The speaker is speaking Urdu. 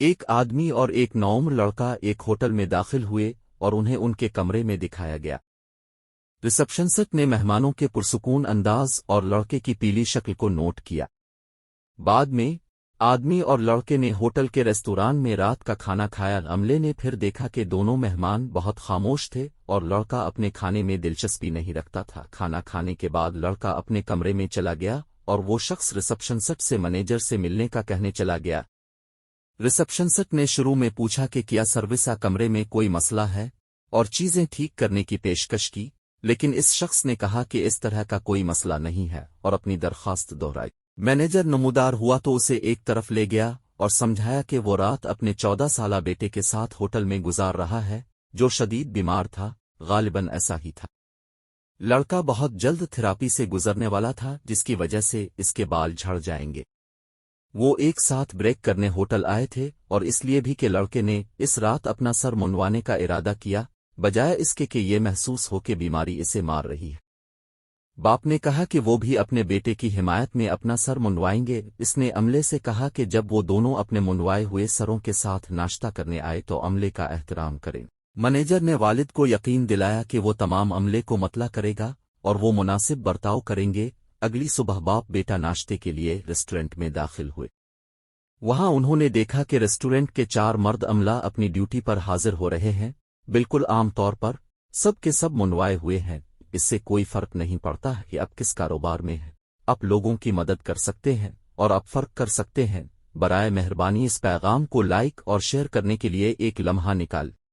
ایک آدمی اور ایک نوعمر لڑکا ایک ہوٹل میں داخل ہوئے اور انہیں ان کے کمرے میں دکھایا گیا۔ ریسپشنسٹ نے مہمانوں کے پرسکون انداز اور لڑکے کی پیلی شکل کو نوٹ کیا۔ بعد میں آدمی اور لڑکے نے ہوٹل کے ریستوران میں رات کا کھانا کھایا۔ عملے نے پھر دیکھا کہ دونوں مہمان بہت خاموش تھے اور لڑکا اپنے کھانے میں دلچسپی نہیں رکھتا تھا۔ کھانا کھانے کے بعد لڑکا اپنے کمرے میں چلا گیا اور وہ شخص ریسپشنسٹ سے مینیجر سے ملنے کا کہنے چلا گیا۔ ریسپشنسٹ نے شروع میں پوچھا کہ کیا سروسا کمرے میں کوئی مسئلہ ہے اور چیزیں ٹھیک کرنے کی پیشکش کی، لیکن اس شخص نے کہا کہ اس طرح کا کوئی مسئلہ نہیں ہے اور اپنی درخواست دہرائی۔ مینیجر نمودار ہوا تو اسے ایک طرف لے گیا اور سمجھایا کہ وہ رات اپنے 14 سالہ بیٹے کے ساتھ ہوٹل میں گزار رہا ہے جو شدید بیمار تھا۔ غالباً ایسا ہی تھا۔ لڑکا بہت جلد تھراپی سے گزرنے والا تھا جس کی وجہ سے اس کے بال جھڑ جائیں گے۔ وہ ایک ساتھ بریک کرنے ہوٹل آئے تھے اور اس لیے بھی کہ لڑکے نے اس رات اپنا سر منڈوانے کا ارادہ کیا بجائے اس کے کہ یہ محسوس ہو کہ بیماری اسے مار رہی ہے۔ باپ نے کہا کہ وہ بھی اپنے بیٹے کی حمایت میں اپنا سر منڈوائیں گے۔ اس نے عملے سے کہا کہ جب وہ دونوں اپنے منڈوائے ہوئے سروں کے ساتھ ناشتہ کرنے آئے تو عملے کا احترام کریں۔ مینیجر نے والد کو یقین دلایا کہ وہ تمام عملے کو مطلع کرے گا اور وہ مناسب برتاؤ کریں گے۔ اگلی صبح باپ بیٹا ناشتے کے لیے ریسٹورنٹ میں داخل ہوئے۔ وہاں انہوں نے دیکھا کہ ریسٹورنٹ کے 4 مرد عملہ اپنی ڈیوٹی پر حاضر ہو رہے ہیں، بالکل عام طور پر سب کے سب منڈوائے ہوئے ہیں۔ اس سے کوئی فرق نہیں پڑتا کہ آپ کس کاروبار میں ہیں، آپ لوگوں کی مدد کر سکتے ہیں اور آپ فرق کر سکتے ہیں۔ برائے مہربانی اس پیغام کو لائک اور شیئر کرنے کے لیے ایک لمحہ نکال